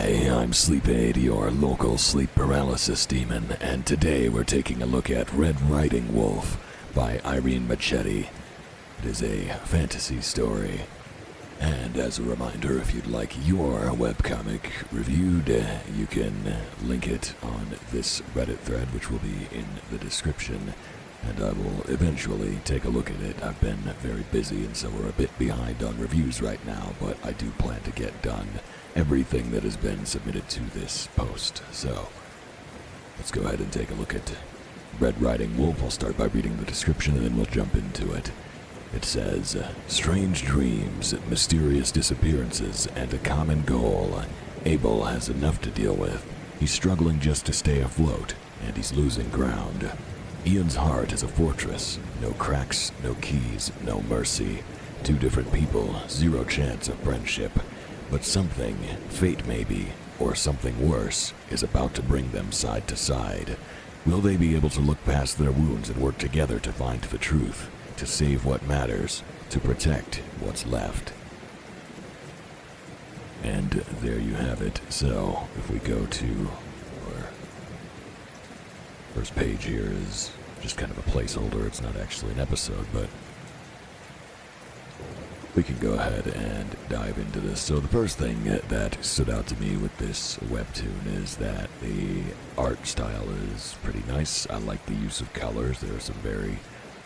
Hi, I'm Sleep Aid, your local sleep paralysis demon, and today we're taking a look at Red Riding Wolf by Irene Machetti. It is a fantasy story, and as a reminder, if you'd like your webcomic reviewed, you can link it on this Reddit thread, which will be in the description, and I will eventually take a look at it. I've been very busy, and so we're a bit behind on reviews right now, but I do plan to get done everything that has been submitted to this post. So, let's go ahead and take a look at Red Riding Wolf. I'll start by reading the description and then we'll jump into it. It says, strange dreams, mysterious disappearances, and a common goal. Abel has enough to deal with. He's struggling just to stay afloat, and he's losing ground. Ian's heart is a fortress. No cracks, no keys, no mercy. Two different people, zero chance of friendship. But something, fate maybe, or something worse, is about to bring them side to side. Will they be able to look past their wounds and work together to find the truth, to save what matters, to protect what's left? And there you have it. So, if we go to our first page here is just kind of a placeholder. It's not actually an episode, but we can go ahead and dive into this. So the first thing that stood out to me with this webtoon is that the art style is pretty nice. I like the use of colors. There are some very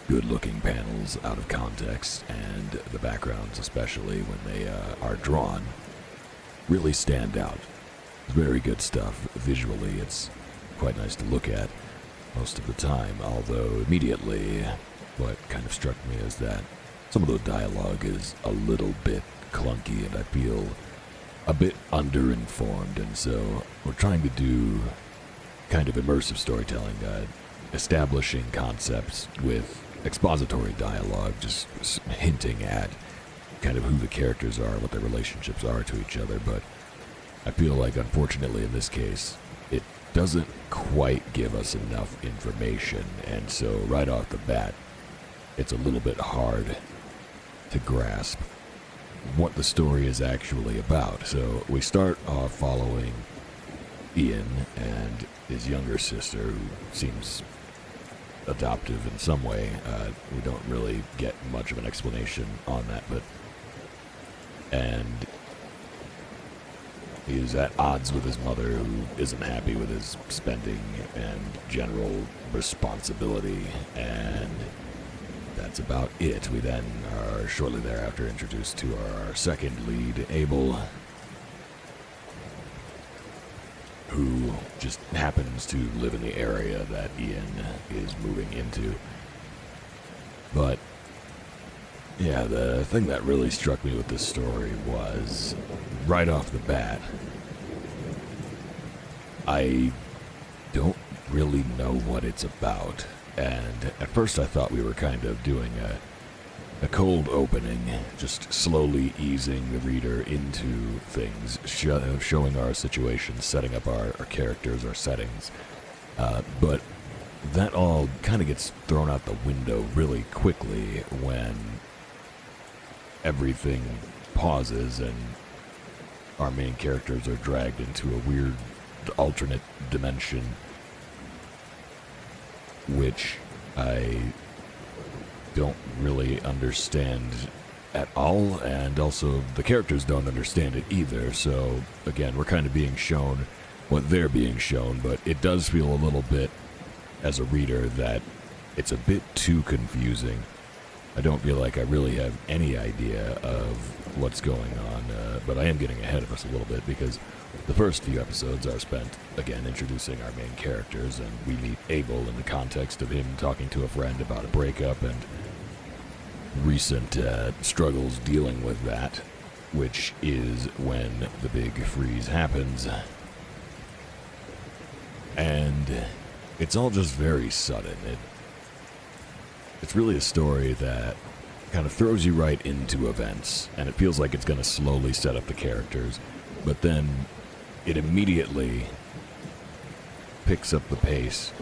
good-looking panels out of context, and the backgrounds, especially when they are drawn, really stand out. Very good stuff. Visually, it's quite nice to look at most of the time, although immediately what kind of struck me is that some of the dialogue is a little bit clunky, and I feel a bit underinformed, and so we're trying to do kind of immersive storytelling, establishing concepts with expository dialogue, just hinting at kind of who the characters are, what their relationships are to each other, but I feel like, unfortunately, in this case, it doesn't quite give us enough information, and so right off the bat, it's a little bit hard to grasp what the story is actually about. So we start off following Ian and his younger sister, who seems adoptive in some way. We don't really get much of an explanation on that, and he is at odds with his mother, who isn't happy with his spending and general responsibility, and that's about it. We then are shortly thereafter introduced to our second lead, Abel, who just happens to live in the area that Ian is moving into. But yeah, the thing that really struck me with this story was, right off the bat, I don't really know what it's about. And at first I thought we were kind of doing a cold opening, just slowly easing the reader into things, showing our situation, setting up our characters, our settings. But that all kind of gets thrown out the window really quickly when everything pauses and our main characters are dragged into a weird alternate dimension, which I don't really understand at all, and also the characters don't understand it either. So again, we're kind of being shown what they're being shown, but it does feel a little bit, as a reader, that it's a bit too confusing. I don't feel like I really have any idea of what's going on, but I am getting ahead of us a little bit, because the first few episodes are spent, again, introducing our main characters, and we meet Abel in the context of him talking to a friend about a breakup and recent struggles dealing with that, which is when the big freeze happens. And it's all just very sudden. It's really a story that kind of throws you right into events, and it feels like it's going to slowly set up the characters, but then it immediately picks up the pace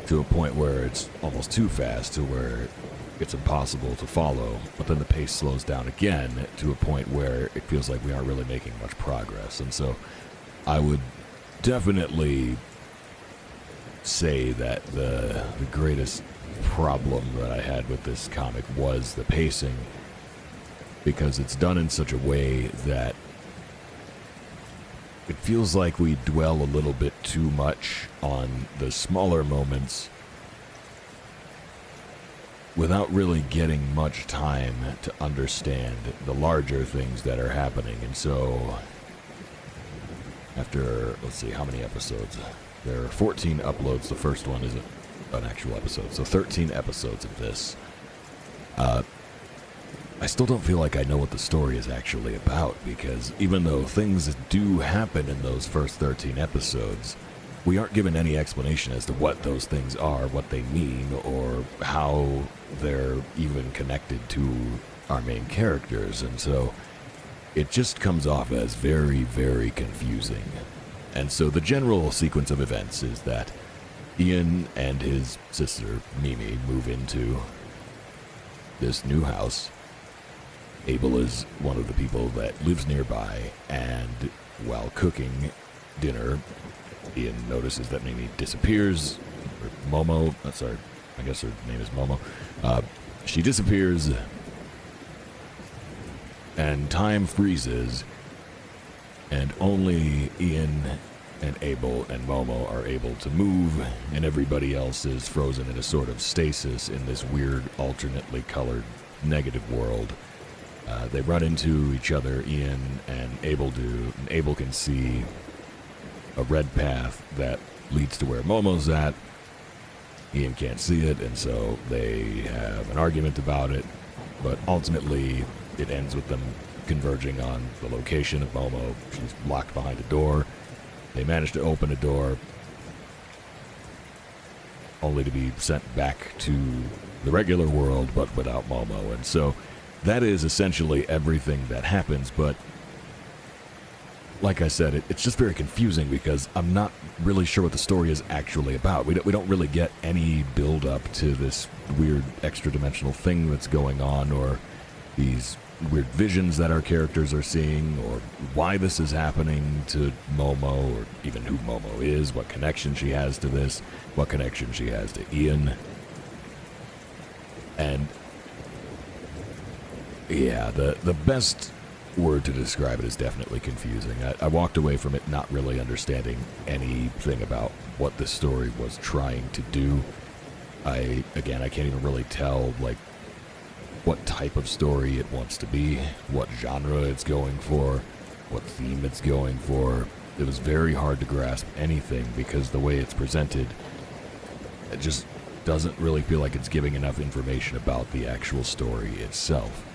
to a point where it's almost too fast, to where it's impossible to follow, but then the pace slows down again to a point where it feels like we aren't really making much progress. And so I would definitely say that the greatest problem that I had with this comic was the pacing, because it's done in such a way that it feels like we dwell a little bit too much on the smaller moments without really getting much time to understand the larger things that are happening. And so after, let's see, how many episodes? There are 14 uploads. The first one isn't an actual episode, so 13 episodes of this. I still don't feel like I know what the story is actually about, because even though things do happen in those first 13 episodes, we aren't given any explanation as to what those things are, what they mean, or how they're even connected to our main characters. And so it just comes off as very, very confusing. And so the general sequence of events is that Ian and his sister, Mimi, move into this new house. Abel is one of the people that lives nearby, and while cooking dinner, Ian notices that Mimi disappears. Or Momo, sorry, I guess her name is Momo. She disappears, and time freezes, and only Ian and Abel and Momo are able to move, and everybody else is frozen in a sort of stasis in this weird, alternately colored, negative world. They run into each other, Ian and Abel do, and Abel can see a red path that leads to where Momo's at. Ian can't see it, and so they have an argument about it, but ultimately it ends with them converging on the location of Momo. She's locked behind a door. They manage to open a door, only to be sent back to the regular world, but without Momo. And so that is essentially everything that happens, but like I said, it's just very confusing because I'm not really sure what the story is actually about. We don't really get any build-up to this weird extra-dimensional thing that's going on, or these weird visions that our characters are seeing, or why this is happening to Momo, or even who Momo is, what connection she has to this, what connection she has to Ian. And yeah, the best word to describe it is definitely confusing. I walked away from it not really understanding anything about what the story was trying to do. I can't even really tell, like, what type of story it wants to be, what genre it's going for, what theme it's going for. It was very hard to grasp anything because the way it's presented, it just doesn't really feel like it's giving enough information about the actual story itself.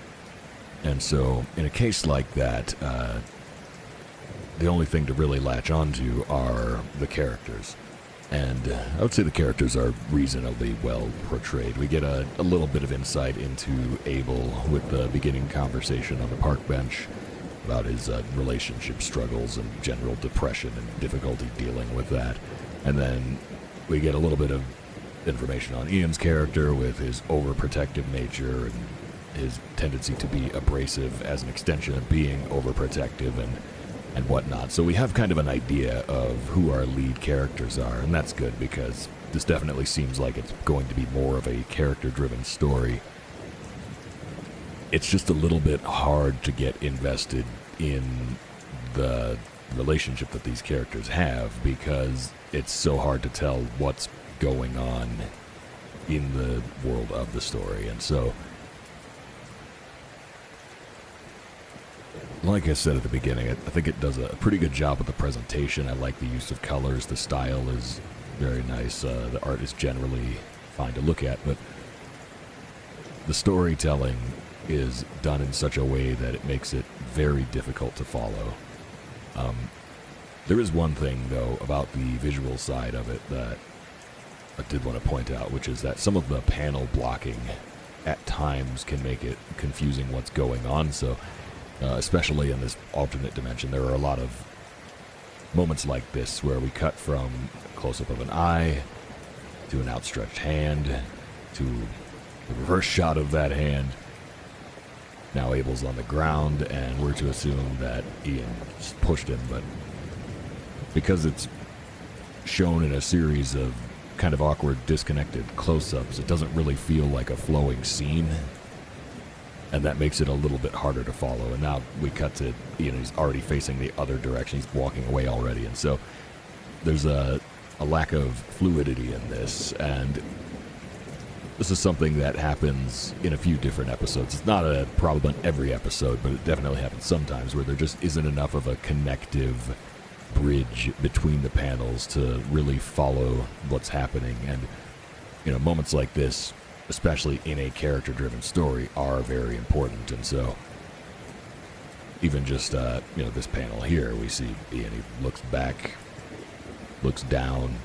And so, in a case like that, the only thing to really latch onto are the characters. And I would say the characters are reasonably well portrayed. We get a little bit of insight into Abel with the beginning conversation on the park bench about his relationship struggles and general depression and difficulty dealing with that. And then we get a little bit of information on Ian's character with his overprotective nature and his tendency to be abrasive as an extension of being overprotective and whatnot. So we have kind of an idea of who our lead characters are, and that's good because this definitely seems like it's going to be more of a character-driven story. It's just a little bit hard to get invested in the relationship that these characters have because it's so hard to tell what's going on in the world of the story. And so, like I said at the beginning, I think it does a pretty good job with the presentation. I like the use of colors. The style is very nice. The art is generally fine to look at, but the storytelling is done in such a way that it makes it very difficult to follow. There is one thing, though, about the visual side of it that I did want to point out, which is that some of the panel blocking at times can make it confusing what's going on. So especially in this alternate dimension, there are a lot of moments like this where we cut from a close-up of an eye to an outstretched hand to the reverse shot of that hand. Now Abel's on the ground, and we're to assume that Ian just pushed him, but because it's shown in a series of kind of awkward, disconnected close-ups, it doesn't really feel like a flowing scene, and that makes it a little bit harder to follow. And now we cut to Ian, he's already facing the other direction, he's walking away already, and so there's a lack of fluidity in this, and this is something that happens in a few different episodes. It's not a problem in every episode, but it definitely happens sometimes where there just isn't enough of a connective bridge between the panels to really follow what's happening. And, moments like this, especially in a character-driven story, are very important. And so, even just, this panel here, we see Ian, he looks back, looks down,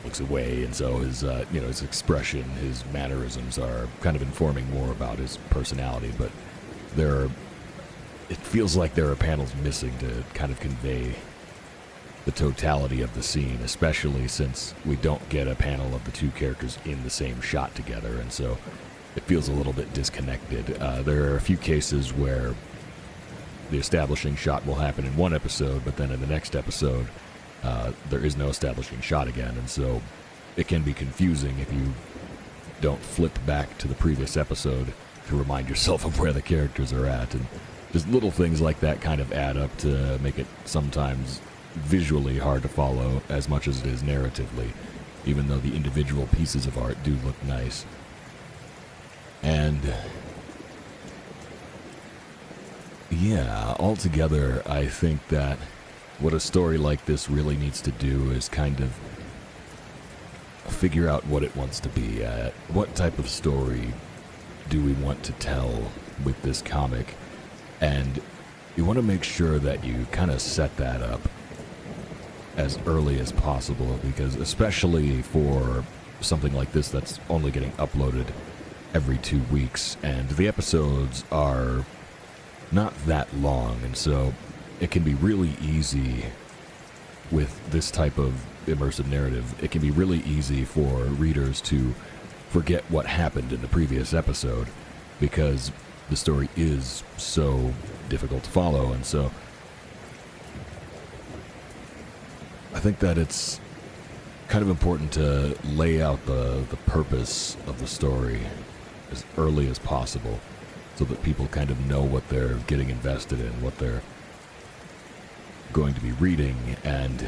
looks away, and so his expression, his mannerisms are kind of informing more about his personality, but it feels like there are panels missing to kind of convey the totality of the scene, especially since we don't get a panel of the two characters in the same shot together, and so it feels a little bit disconnected. There are a few cases where the establishing shot will happen in one episode, but then in the next episode, there is no establishing shot again, and so it can be confusing if you don't flip back to the previous episode to remind yourself of where the characters are at. And just little things like that kind of add up to make it sometimes visually hard to follow as much as it is narratively, even though the individual pieces of art do look nice. And yeah, altogether, I think that what a story like this really needs to do is kind of figure out what it wants to be. What type of story do we want to tell with this comic? And you want to make sure that you kind of set that up as early as possible, because especially for something like this that's only getting uploaded every 2 weeks, and the episodes are not that long, and so it can be really easy with this type of immersive narrative. It can be really easy for readers to forget what happened in the previous episode because the story is so difficult to follow. And so I think that it's kind of important to lay out the purpose of the story as early as possible so that people kind of know what they're getting invested in, what they're going to be reading. And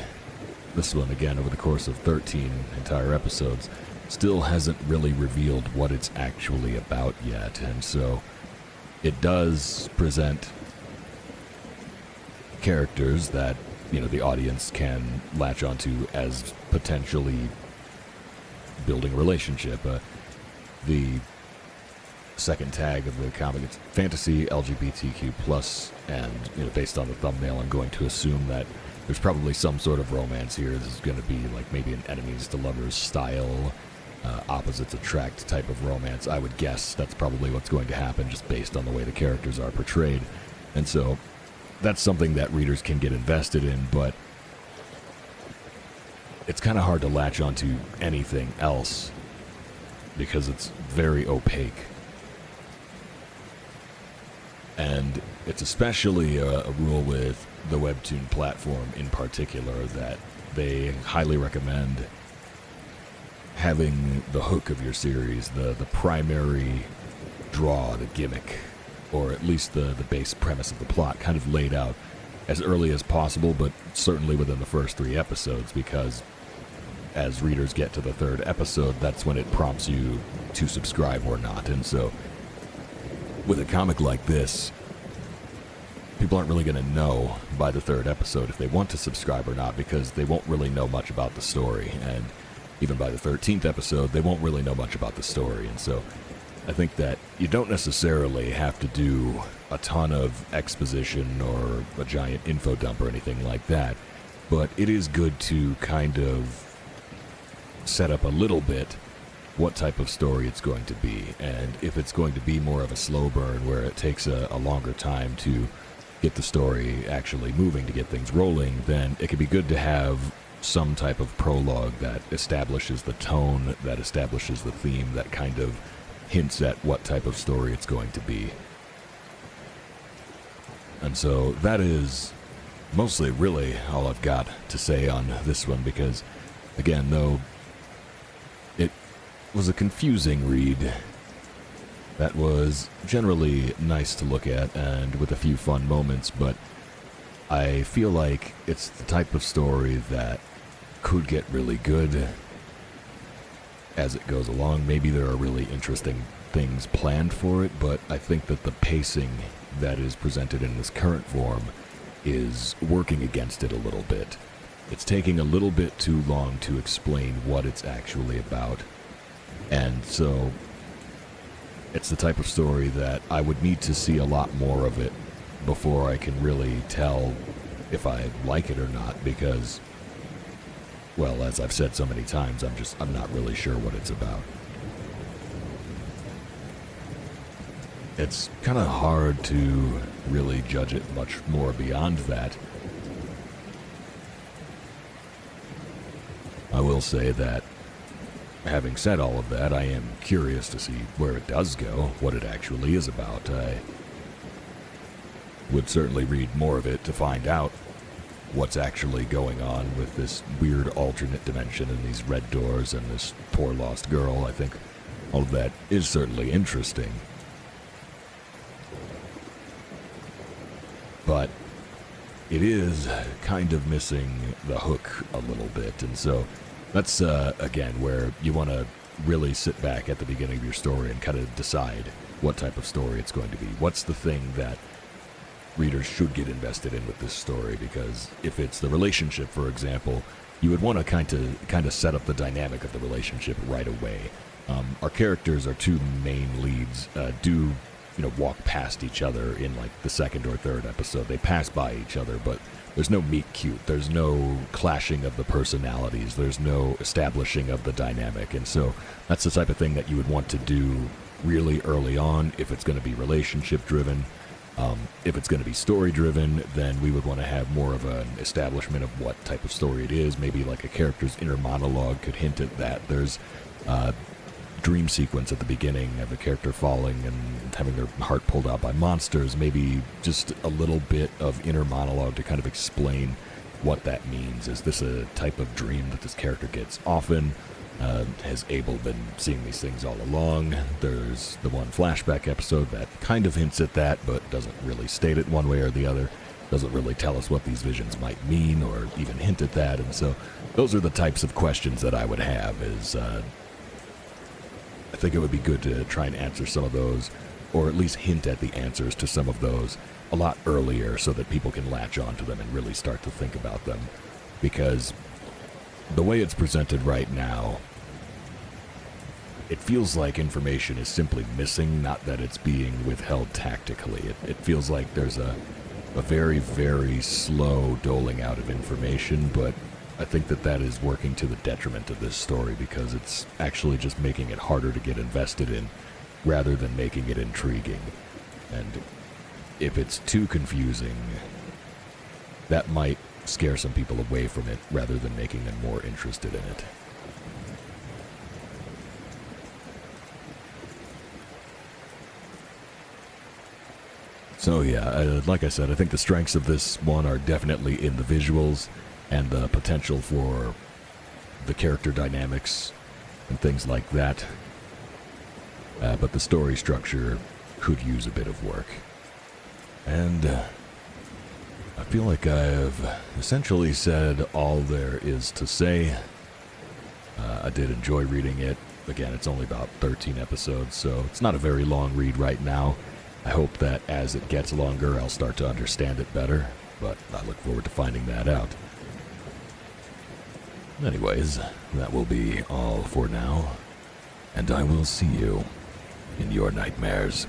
this one, again, over the course of 13 entire episodes, still hasn't really revealed what it's actually about yet. And so it does present characters that, the audience can latch onto as potentially building a relationship. The second tag of the comic, it's fantasy, LGBTQ+, and, based on the thumbnail, I'm going to assume that there's probably some sort of romance here. This is going to be like maybe an enemies to lovers style, opposites attract type of romance. I would guess that's probably what's going to happen just based on the way the characters are portrayed. And so that's something that readers can get invested in, but it's kind of hard to latch onto anything else because it's very opaque. And it's especially a rule with the Webtoon platform in particular that they highly recommend having the hook of your series, the primary draw, the gimmick, or at least the base premise of the plot kind of laid out as early as possible, but certainly within the first 3 episodes, because as readers get to the 3rd episode, that's when it prompts you to subscribe or not. And so with a comic like this, people aren't really going to know by the 3rd episode if they want to subscribe or not, because they won't really know much about the story. And even by the 13th episode, they won't really know much about the story. And so I think that you don't necessarily have to do a ton of exposition or a giant info dump or anything like that, but it is good to kind of set up a little bit what type of story it's going to be. And if it's going to be more of a slow burn where it takes a longer time to get the story actually moving, to get things rolling, then it could be good to have some type of prologue that establishes the tone, that establishes the theme, that kind of hints at what type of story it's going to be. And so that is mostly really all I've got to say on this one, because, again, though it was a confusing read, that was generally nice to look at and with a few fun moments, but I feel like it's the type of story that could get really good as it goes along. Maybe there are really interesting things planned for it, but I think that the pacing that is presented in this current form is working against it a little bit. It's taking a little bit too long to explain what it's actually about, and so it's the type of story that I would need to see a lot more of it before I can really tell if I like it or not, because, well, as I've said so many times, I'm not really sure what it's about. It's kind of hard to really judge it much more beyond that. I will say that, having said all of that, I am curious to see where it does go, what it actually is about. I would certainly read more of it to find out what's actually going on with this weird alternate dimension and these red doors and this poor lost girl. I think all of that is certainly interesting. But it is kind of missing the hook a little bit, and so that's, again, where you want to really sit back at the beginning of your story and kind of decide what type of story it's going to be. What's the thing that readers should get invested in with this story? Because if it's the relationship, for example, you would want to kind of set up the dynamic of the relationship right away. Our characters, our two main leads, do walk past each other in like the second or third episode. They pass by each other, but there's no meet cute. There's no clashing of the personalities. There's no establishing of the dynamic. And so that's the type of thing that you would want to do really early on if it's going to be relationship driven. If it's going to be story driven, then we would want to have more of an establishment of what type of story it is. Maybe like a character's inner monologue could hint at that. There's dream sequence at the beginning of a character falling and having their heart pulled out by monsters. Maybe just a little bit of inner monologue to kind of explain what that means. Is this a type of dream that this character gets often? Has Abel been seeing these things all along? There's the one flashback episode that kind of hints at that, but doesn't really state it one way or the other. Doesn't really tell us what these visions might mean or even hint at that. And so those are the types of questions that I would have. I think it would be good to try and answer some of those, or at least hint at the answers to some of those a lot earlier so that people can latch onto them and really start to think about them. Because the way it's presented right now, it feels like information is simply missing, not that it's being withheld tactically. It feels like there's a very, very slow doling out of information, but I think that is working to the detriment of this story, because it's actually just making it harder to get invested in rather than making it intriguing. And if it's too confusing, that might scare some people away from it rather than making them more interested in it. So yeah, like I said, I think the strengths of this one are definitely in the visuals and the potential for the character dynamics and things like that. But the story structure could use a bit of work. And I feel like I've essentially said all there is to say. I did enjoy reading it. Again, it's only about 13 episodes, so it's not a very long read right now. I hope that as it gets longer, I'll start to understand it better, but I look forward to finding that out. Anyways, that will be all for now, and I will see you in your nightmares.